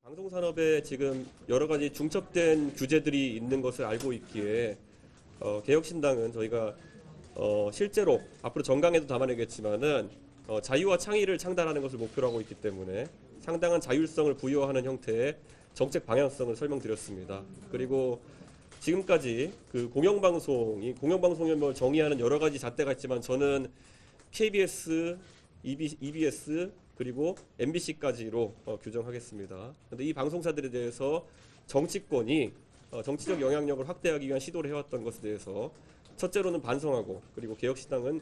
방송산업에 지금 여러 가지 중첩된 규제들이 있는 것을 알고 있기에 개혁신당은 저희가 실제로 앞으로 정강에도 담아내겠지만은 자유와 창의를 창달하는 것을 목표로 하고 있기 때문에 상당한 자율성을 부여하는 형태의 정책 방향성을 설명드렸습니다. 그리고 지금까지 그 공영방송을 정의하는 여러 가지 잣대가 있지만 저는 KBS, EBS 그리고 MBC까지로 규정하겠습니다. 그런데 이 방송사들에 대해서 정치권이 정치적 영향력을 확대하기 위한 시도를 해왔던 것에 대해서 첫째로는 반성하고 그리고 개혁신당은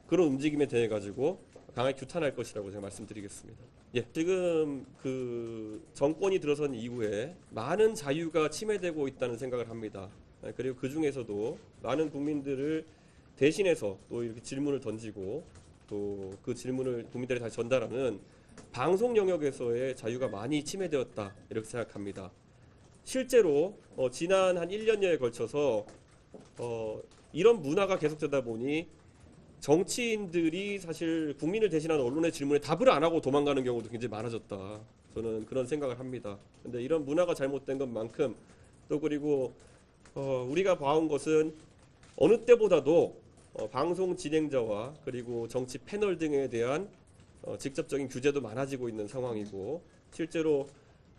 그런 움직임에 대해 가지고 강하게 규탄할 것이라고 제가 말씀드리겠습니다. 예, 지금 그 정권이 들어선 이후에 많은 자유가 침해되고 있다는 생각을 합니다. 그리고 그 중에서도 많은 국민들을 대신해서 또 이렇게 질문을 던지고 또 그 질문을 국민들에게 다시 전달하는 방송 영역에서의 자유가 많이 침해되었다 이렇게 생각합니다. 실제로 지난 한 1년여에 걸쳐서 이런 문화가 계속되다 보니 정치인들이 사실 국민을 대신하는 언론의 질문에 답을 안 하고 도망가는 경우도 굉장히 많아졌다. 저는 그런 생각을 합니다. 근데 이런 문화가 잘못된 것만큼 또 그리고 우리가 봐온 것은 어느 때보다도 방송 진행자와 그리고 정치 패널 등에 대한 직접적인 규제도 많아지고 있는 상황이고 실제로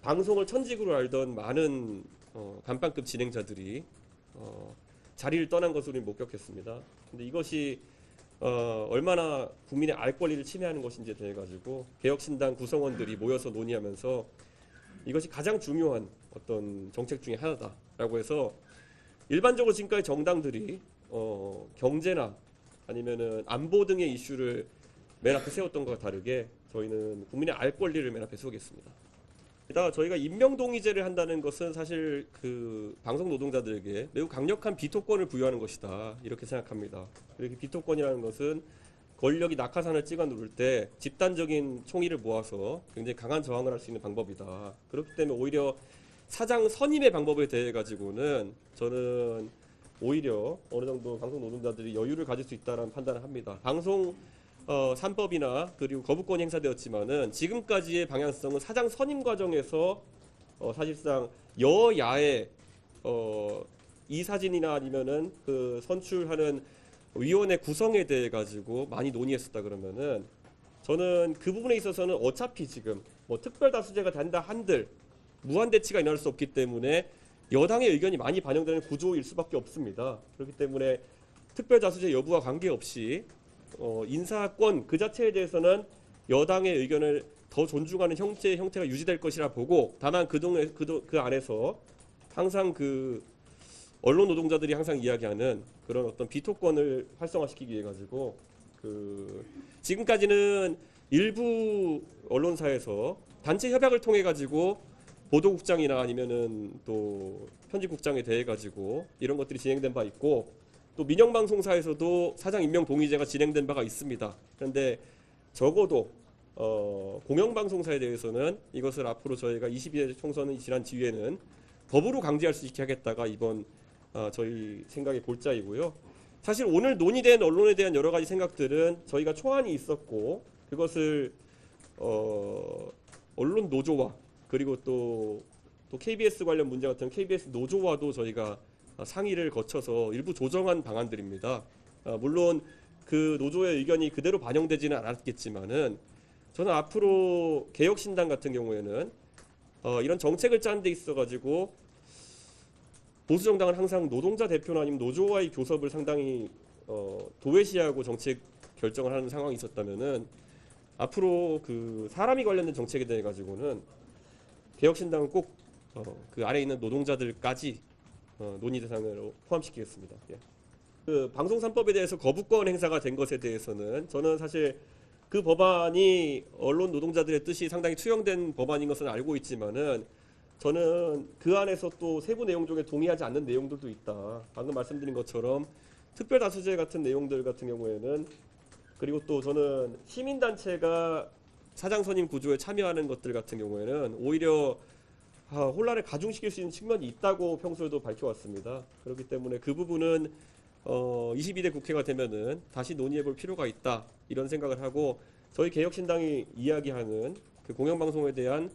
방송을 천직으로 알던 많은 간판급 진행자들이 자리를 떠난 것을 우리 목격했습니다. 근데 이것이 얼마나 국민의 알 권리를 침해하는 것인지에 대해 가지고 개혁신당 구성원들이 모여서 논의하면서 이것이 가장 중요한 어떤 정책 중에 하나다라고 해서 일반적으로 지금까지 정당들이 경제나 아니면은 안보 등의 이슈를 맨 앞에 세웠던 것과 다르게 저희는 국민의 알 권리를 맨 앞에 세우겠습니다. 게다가 저희가 임명동의제를 한다는 것은 사실 그 방송 노동자들에게 매우 강력한 비토권을 부여하는 것이다 이렇게 생각합니다. 그리고 비토권이라는 것은 권력이 낙하산을 찍어 누를 때 집단적인 총의를 모아서 굉장히 강한 저항을 할 수 있는 방법이다. 그렇기 때문에 오히려 사장 선임의 방법에 대해 가지고는 저는 오히려 어느 정도 방송 노동자들이 여유를 가질 수 있다는 판단을 합니다. 방송 3법이나 그리고 거부권이 행사되었지만은 지금까지의 방향성은 사장 선임 과정에서 사실상 여야의 이사진이나 아니면은 그 선출하는 위원회 구성에 대해 가지고 많이 논의했었다 그러면은 저는 그 부분에 있어서는 어차피 지금 뭐 특별다수제가 된다 한들 무한 대치가 일어날 수 없기 때문에 여당의 의견이 많이 반영되는 구조일 수밖에 없습니다. 그렇기 때문에 특별다수제 여부와 관계없이 인사권 그 자체에 대해서는 여당의 의견을 더 존중하는 형태가 유지될 것이라 보고 다만 그 안에서 항상 그 언론 노동자들이 항상 이야기하는 그런 어떤 비토권을 활성화시키기 위해 가지고 그 지금까지는 일부 언론사에서 단체 협약을 통해 가지고 보도국장이나 아니면은 또 편집국장에 대해 가지고 이런 것들이 진행된 바 있고 또 민영방송사에서도 사장 임명 동의제가 진행된 바가 있습니다. 그런데 적어도 공영방송사에 대해서는 이것을 앞으로 저희가 22대 총선이 지난 뒤에는 법으로 강제할 수 있게 하겠다가 이번 저희 생각의 골자이고요. 사실 오늘 논의된 언론에 대한 여러 가지 생각들은 저희가 초안이 있었고 그것을 언론 노조와 그리고 또 KBS 관련 문제 같은 KBS 노조와도 저희가 상의를 거쳐서 일부 조정한 방안들입니다. 물론 그 노조의 의견이 그대로 반영되지는 않았겠지만은 저는 앞으로 개혁신당 같은 경우에는 이런 정책을 짜는 데 있어 가지고 보수정당은 항상 노동자 대표나 아니면 노조와의 교섭을 상당히 도외시하고 정책 결정을 하는 상황이 있었다면은 앞으로 그 사람이 관련된 정책에 대해 가지고는 개혁신당은 꼭 그 아래에 있는 노동자들까지 논의 대상으로 포함시키겠습니다. 예. 그 방송 3법에 대해서 거부권 행사가 된 것에 대해서는 저는 사실 그 법안이 언론 노동자들의 뜻이 상당히 투영된 법안인 것은 알고 있지만은 저는 그 안에서 또 세부 내용 중에 동의하지 않는 내용들도 있다. 방금 말씀드린 것처럼 특별다수제 같은 내용들 같은 경우에는 그리고 또 저는 시민단체가 사장 선임 구조에 참여하는 것들 같은 경우에는 오히려 혼란을 가중시킬 수 있는 측면이 있다고 평소에도 밝혀왔습니다. 그렇기 때문에 그 부분은 22대 국회가 되면은 다시 논의해볼 필요가 있다 이런 생각을 하고 저희 개혁신당이 이야기하는 그 공영방송에 대한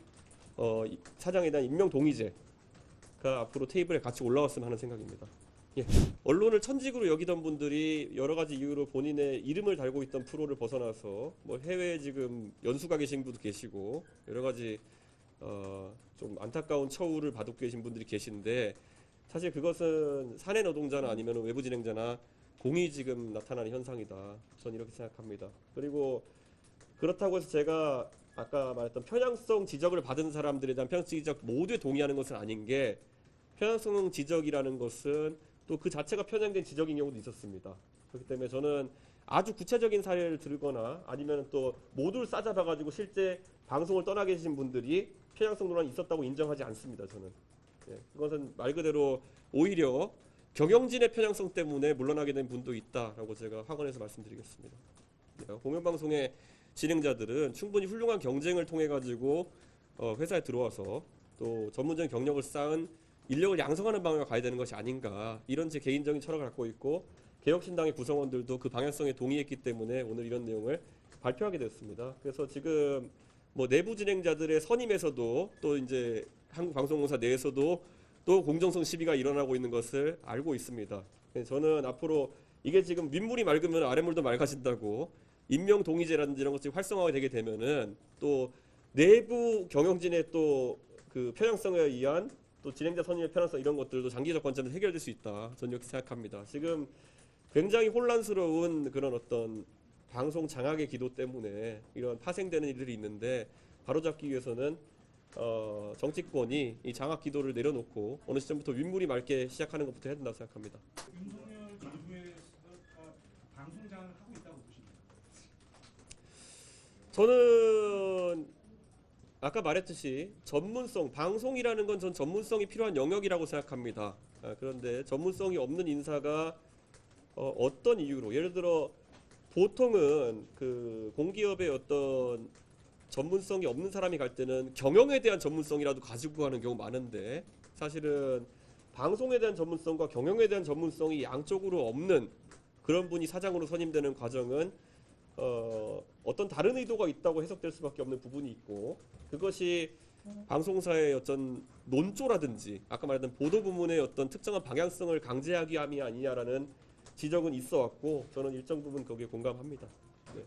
사장에 대한 임명 동의제가 앞으로 테이블에 같이 올라왔으면 하는 생각입니다. 예. 언론을 천직으로 여기던 분들이 여러 가지 이유로 본인의 이름을 달고 있던 프로를 벗어나서 뭐 해외에 지금 연수가 계신 분도 계시고 여러 가지 좀 안타까운 처우를 받고 계신 분들이 계신데 사실 그것은 사내 노동자나 아니면 외부 진행자나 공이 지금 나타나는 현상이다. 저는 이렇게 생각합니다. 그리고 그렇다고 해서 제가 아까 말했던 편향성 지적을 받은 사람들에 대한 편향성 지적 모두에 동의하는 것은 아닌 게 편향성 지적이라는 것은 또 그 자체가 편향된 지적인 경우도 있었습니다. 그렇기 때문에 저는 아주 구체적인 사례를 들거나 아니면 또 모두를 싸잡아가지고 실제 방송을 떠나 계신 분들이 편향성 논란이 있었다고 인정하지 않습니다. 저는. 예, 그것은 말 그대로 오히려 경영진의 편향성 때문에 물러나게 된 분도 있다라고 제가 확언해서 말씀드리겠습니다. 예, 공영방송의 진행자들은 충분히 훌륭한 경쟁을 통해 가지고 회사에 들어와서 또 전문적인 경력을 쌓은 인력을 양성하는 방향으로 가야 되는 것이 아닌가 이런 제 개인적인 철학을 갖고 있고 개혁신당의 구성원들도 그 방향성에 동의했기 때문에 오늘 이런 내용을 발표하게 됐습니다. 그래서 지금 뭐 내부 진행자들의 선임에서도 또 이제 한국방송공사 내에서도 또 공정성 시비가 일어나고 있는 것을 알고 있습니다. 저는 앞으로 이게 지금 윗물이 맑으면 아랫물도 맑아진다고 임명 동의제라든지 이런 것들이 활성화가 되게 되면은 또 내부 경영진의 또 그 편향성에 의한 또 진행자 선임의 편향성 이런 것들도 장기적 관점에서 해결될 수 있다. 저는 이렇게 생각합니다. 지금 굉장히 혼란스러운 그런 어떤 방송 장악의 기도 때문에 이런 파생되는 일들이 있는데 바로잡기 위해서는 정치권이 이 장악 기도를 내려놓고 어느 시점부터 윗물이 맑게 시작하는 것부터 해야 된다고 생각합니다. 윤석열 정부에서 방송 장악을 하고 있다고 보십니까? 저는 아까 말했듯이 전문성, 방송이라는 건 전 전문성이 필요한 영역이라고 생각합니다. 그런데 전문성이 없는 인사가 어떤 이유로 예를 들어 보통은 그 공기업의 어떤 전문성이 없는 사람이 갈 때는 경영에 대한 전문성이라도 가지고 가는 경우 많은데 사실은 방송에 대한 전문성과 경영에 대한 전문성이 양쪽으로 없는 그런 분이 사장으로 선임되는 과정은 어떤 다른 의도가 있다고 해석될 수밖에 없는 부분이 있고 그것이 방송사의 어떤 논조라든지 아까 말했던 보도 부문의 어떤 특정한 방향성을 강제하기 함이 아니냐라는 지적은 있어 왔고 저는 일정 부분 거기에 공감합니다. 네.